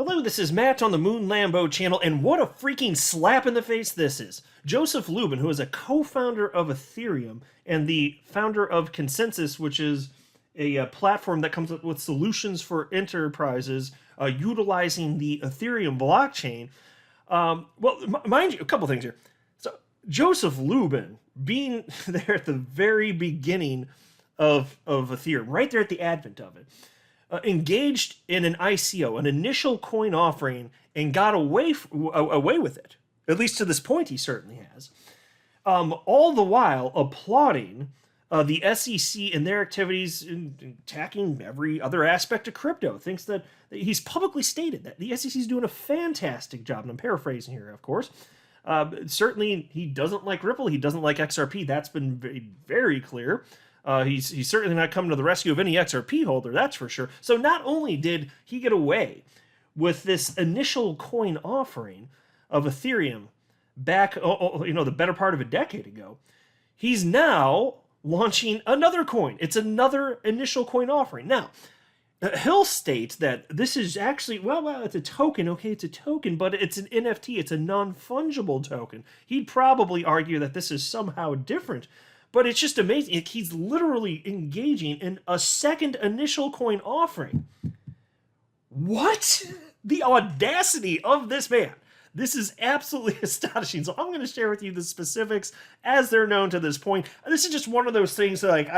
Hello, this is Matt on the Moon Lambo channel, and what a freaking slap in the face this is. Joseph Lubin, who is a co-founder of Ethereum and the founder of Consensus, which is a platform that comes up with solutions for enterprises utilizing the Ethereum blockchain. Mind you, a couple things here. So, Joseph Lubin, being there at the very beginning of Ethereum, right there at the advent of it, engaged in an ICO, an initial coin offering, and got away with it. At least to this point, he certainly has. All the while applauding the SEC and their activities in attacking every other aspect of crypto. Thinks that he's publicly stated that the SEC is doing a fantastic job, and I'm paraphrasing here, of course. Certainly, he doesn't like Ripple. He doesn't like XRP. That's been very, very clear. He's certainly not coming to the rescue of any XRP holder, that's for sure. So not only did he get away with this initial coin offering of Ethereum back, the better part of a decade ago, he's now launching another coin. It's another initial coin offering. Now, he'll state that this is actually, well, it's a token. Okay, it's a token, but it's an NFT. It's a non-fungible token. He'd probably argue that this is somehow different. But it's just amazing. He's literally engaging in a second initial coin offering. What? The audacity of this man. This is absolutely astonishing. So I'm going to share with you the specifics as they're known to this point. This is just one of those things that, like,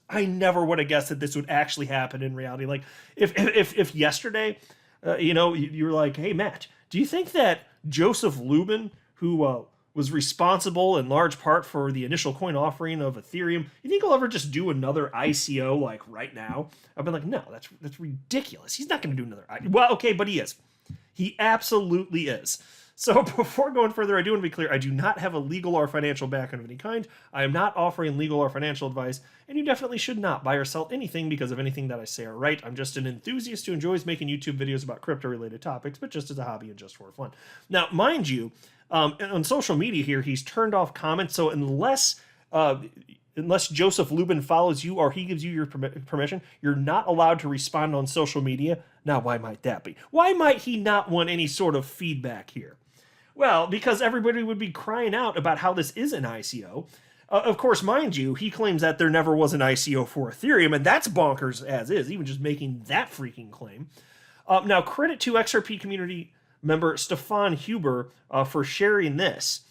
I never would have guessed that this would actually happen in reality. Like, if yesterday, you were like, hey, Matt, do you think that Joseph Lubin, who was responsible in large part for the initial coin offering of Ethereum, you think he'll ever just do another ICO like right now? I've been like, no, that's ridiculous. He's not going to do another ICO. Well, okay, but he is. He absolutely is. So before going further, I do want to be clear, I do not have a legal or financial background of any kind. I am not offering legal or financial advice, and you definitely should not buy or sell anything because of anything that I say or write. I'm just an enthusiast who enjoys making YouTube videos about crypto-related topics, but just as a hobby and just for fun. Now, mind you, on social media here, he's turned off comments, so unless Joseph Lubin follows you or he gives you your permission, you're not allowed to respond on social media. Now, why might that be? Why might he not want any sort of feedback here? Well, because everybody would be crying out about how this is an ICO. Of course, mind you, he claims that there never was an ICO for Ethereum, and that's bonkers as is, even just making that freaking claim. Now, credit to XRP community member Stefan Huber for sharing this.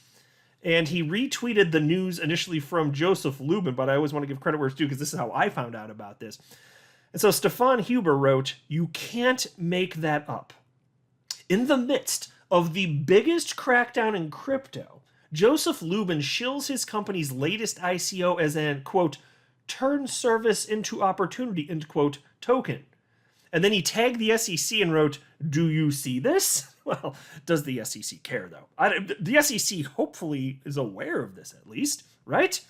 And he retweeted the news initially from Joseph Lubin, but I always want to give credit where it's due because this is how I found out about this. And so Stefan Huber wrote, "You can't make that up. In the midst of the biggest crackdown in crypto, Joseph Lubin shills his company's latest ICO as an, quote, turn service into opportunity, end quote, token." And then he tagged the SEC and wrote, "Do you see this?" Well, does the SEC care, though? The SEC hopefully is aware of this, at least, right?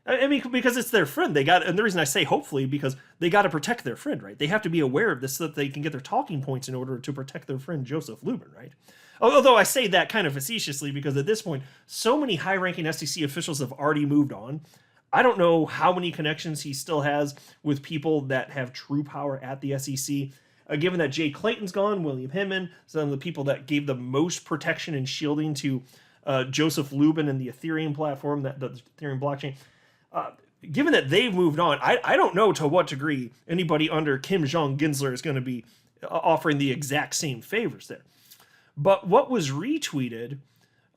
I mean, because it's their friend. And the reason I say hopefully, because they got to protect their friend, right? They have to be aware of this so that they can get their talking points in order to protect their friend Joseph Lubin, right? Although I say that kind of facetiously because at this point, so many high-ranking SEC officials have already moved on. I don't know how many connections he still has with people that have true power at the SEC. Given that Jay Clayton's gone, William Hinman, some of the people that gave the most protection and shielding to Joseph Lubin and the Ethereum platform, the Ethereum blockchain, given that they've moved on, I don't know to what degree anybody under Kim Jong-Gensler is going to be offering the exact same favors there. But what was retweeted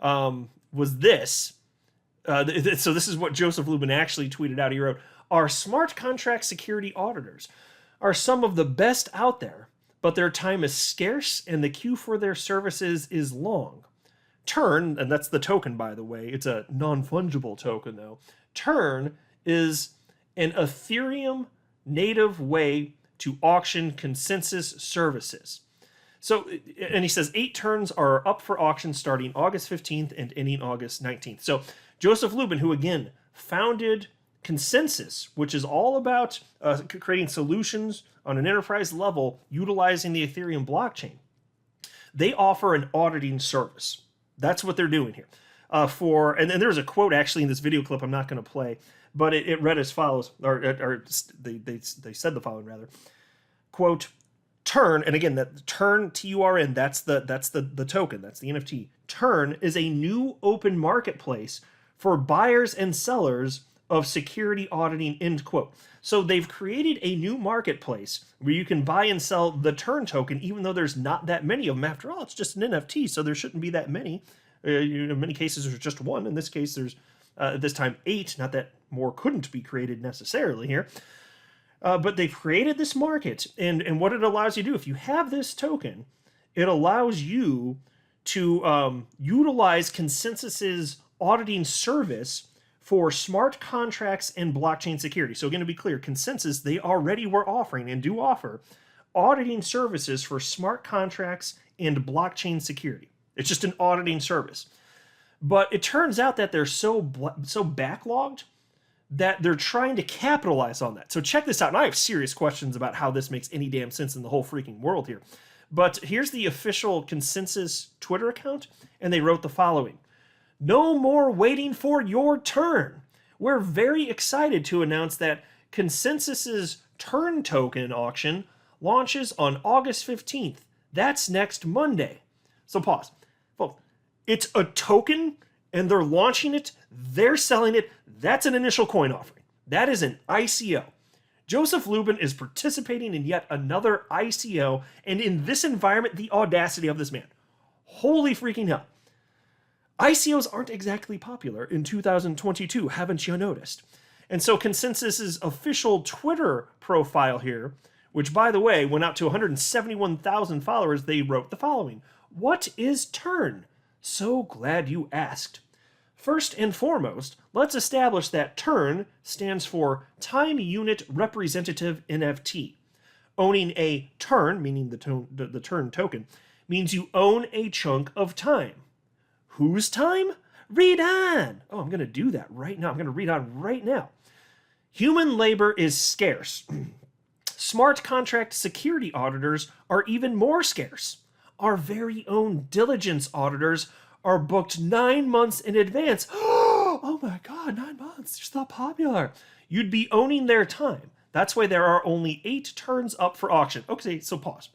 was this. So this is what Joseph Lubin actually tweeted out. He wrote, "Our smart contract security auditors are some of the best out there, but their time is scarce and the queue for their services is long. Turn," and that's the token, by the way. It's a non-fungible token, though. Turn is an Ethereum native way to auction consensus services. So, and he says 8 turns are up for auction starting August 15th and ending August 19th. So Joseph Lubin, who again founded Consensus, which is all about creating solutions on an enterprise level utilizing the Ethereum blockchain, they offer an auditing service. That's what they're doing here. And then there's a quote actually in this video clip I'm not going to play, but it read as follows, or they said the following rather. Quote, Turn, and again, that Turn, TURN, that's the token, that's the NFT. Turn is a new open marketplace for buyers and sellers of security auditing, end quote. So they've created a new marketplace where you can buy and sell the Turn token, even though there's not that many of them. After all, it's just an NFT, so there shouldn't be that many. In many cases, there's just one. In this case, there's this time 8. Not that more couldn't be created necessarily here. But they've created this market, and what it allows you to do, if you have this token, it allows you to utilize Consensus's auditing service for smart contracts and blockchain security. So again, to be clear, Consensus, they already were offering and do offer auditing services for smart contracts and blockchain security. It's just an auditing service. But it turns out that they're so backlogged that they're trying to capitalize on that. So check this out. And I have serious questions about how this makes any damn sense in the whole freaking world here. But here's the official Consensus Twitter account, and they wrote the following. No more waiting for your turn. We're very excited to announce that Consensus's Turn token auction launches on August 15th. That's next Monday. So pause. Folks, it's a token, and they're launching it, they're selling it. That's an initial coin offering. That is an ICO. Joseph Lubin is participating in yet another ICO, and in this environment, the audacity of this man. Holy freaking hell. ICOs aren't exactly popular in 2022, haven't you noticed? And so Consensus's official Twitter profile here, which by the way went out to 171,000 followers, they wrote the following. What is Turn? So glad you asked. First and foremost, let's establish that Turn stands for Time Unit Representative NFT. Owning a Turn, meaning the Turn token, means you own a chunk of time. Whose time? Read on. Oh, I'm going to do that right now. I'm going to read on right now. Human labor is scarce. Smart contract security auditors are even more scarce. Our very own diligence auditors are booked 9 months in advance. Oh my God, 9 months. You're so popular. You'd be owning their time. That's why there are only 8 turns up for auction. Okay, so pause.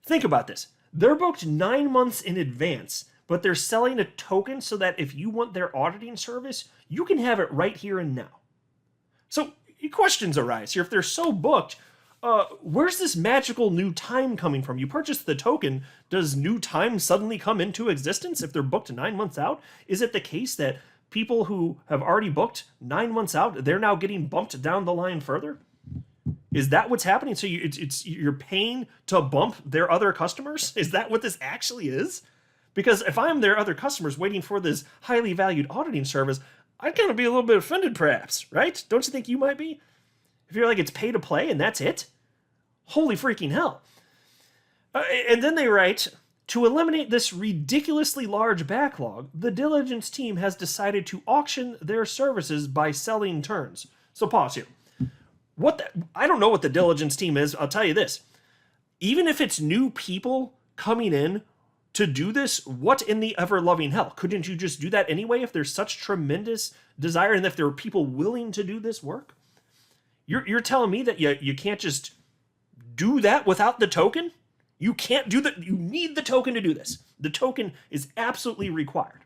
Think about this. They're booked 9 months in advance, but they're selling a token so that if you want their auditing service, you can have it right here and now. So questions arise here. If they're so booked, where's this magical new time coming from? You purchase the token, does new time suddenly come into existence if they're booked 9 months out? Is it the case that people who have already booked 9 months out, they're now getting bumped down the line further? Is that what's happening? So you're paying to bump their other customers? Is that what this actually is? Because if I'm their other customers waiting for this highly valued auditing service, I'd kind of be a little bit offended perhaps, right? Don't you think you might be? If you're like, it's pay to play and that's it? Holy freaking hell. And then they write, to eliminate this ridiculously large backlog, the diligence team has decided to auction their services by selling turns. So pause here. I don't know what the diligence team is. I'll tell you this. Even if it's new people coming in to do this, what in the ever-loving hell? Couldn't you just do that anyway if there's such tremendous desire and if there are people willing to do this work? You're telling me that you can't just do that without the token? You can't do that. You need the token to do this. The token is absolutely required.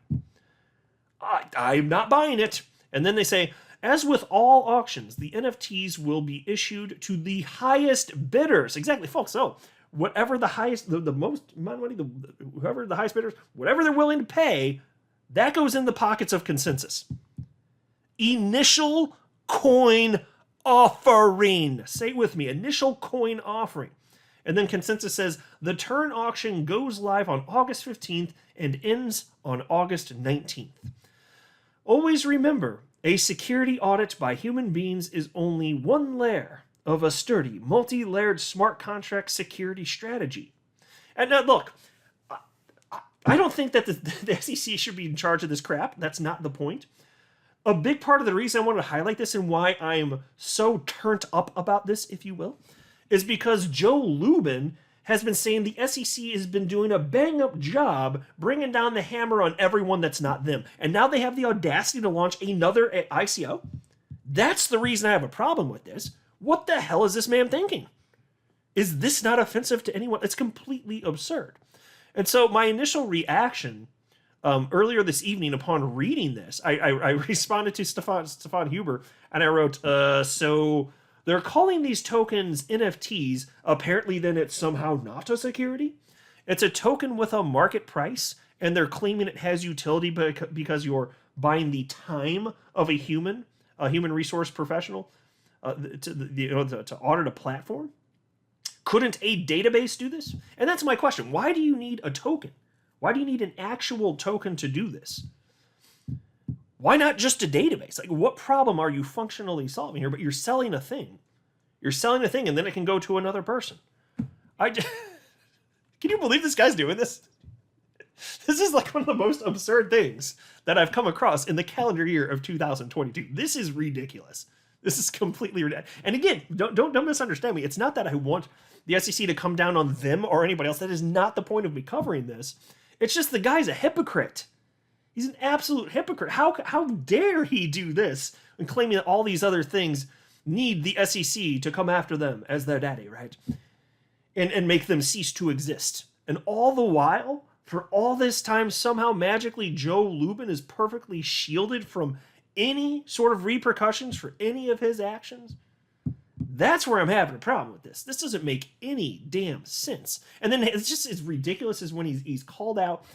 I'm not buying it. And then they say, as with all auctions, the NFTs will be issued to the highest bidders. Exactly, folks. So whatever the highest, the most amount of money, whoever the highest bidders, whatever they're willing to pay, that goes in the pockets of Consensus. Initial coin offering. Say it with me. Initial coin offering. And then Consensus says the turn auction goes live on August 15th and ends on August 19th. Always remember, a security audit by human beings is only one layer of a sturdy, multi-layered smart contract security strategy. And now look, I don't think that the SEC should be in charge of this crap. That's not the point. A big part of the reason I wanted to highlight this and why I'm so turned up about this, if you will, is because Joe Lubin has been saying the SEC has been doing a bang-up job bringing down the hammer on everyone that's not them. And now they have the audacity to launch another ICO? That's the reason I have a problem with this. What the hell is this man thinking? Is this not offensive to anyone? It's completely absurd. And so my initial reaction earlier this evening upon reading this, I responded to Stefan Huber, and I wrote, so they're calling these tokens NFTs. Apparently then it's somehow not a security. It's a token with a market price, and they're claiming it has utility because you're buying the time of a human resource professional to audit a platform. Couldn't a database do this? And that's my question. Why do you need a token? Why do you need an actual token to do this? Why not just a database? Like, what problem are you functionally solving here? But you're selling a thing. You're selling a thing, and then it can go to another person. Can you believe this guy's doing this? This is like one of the most absurd things that I've come across in the calendar year of 2022. This is ridiculous. This is completely ridiculous. And again, don't misunderstand me. It's not that I want the SEC to come down on them or anybody else. That is not the point of me covering this. It's just the guy's a hypocrite. He's an absolute hypocrite. How dare he do this and claiming that all these other things need the SEC to come after them as their daddy, right? And make them cease to exist. And all the while, for all this time, somehow magically Joe Lubin is perfectly shielded from any sort of repercussions for any of his actions. That's where I'm having a problem with this. This doesn't make any damn sense. And then it's just as ridiculous as when he's called out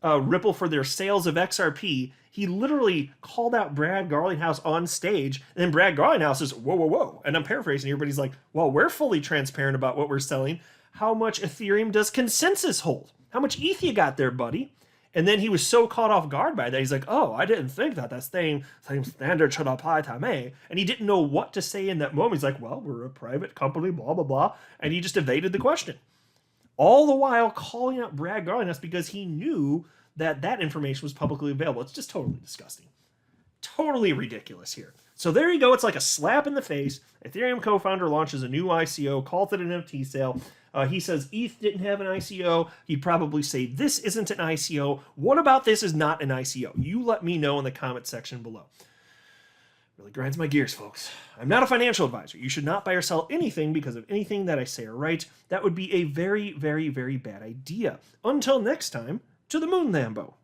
Ripple for their sales of XRP. He literally called out Brad Garlinghouse on stage, and then Brad Garlinghouse says, whoa, whoa, whoa. And I'm paraphrasing here, but he's like, well, we're fully transparent about what we're selling. How much Ethereum does Consensus hold? How much ETH you got there, buddy? And then he was so caught off guard by that. He's like, oh, I didn't think that same standard should apply to me. And he didn't know what to say in that moment. He's like, well, we're a private company, blah, blah, blah. And he just evaded the question. All the while calling out Brad Garlinghouse because he knew that information was publicly available. It's just totally disgusting. Totally ridiculous here. So there you go. It's like a slap in the face. Ethereum co-founder launches a new ICO, calls it an NFT sale. He says ETH didn't have an ICO. He'd probably say this isn't an ICO. What about this is not an ICO? You let me know in the comment section below. Really grinds my gears, folks. I'm not a financial advisor. You should not buy or sell anything because of anything that I say or write. That would be a very, very, very bad idea. Until next time, to the moon, Lambo.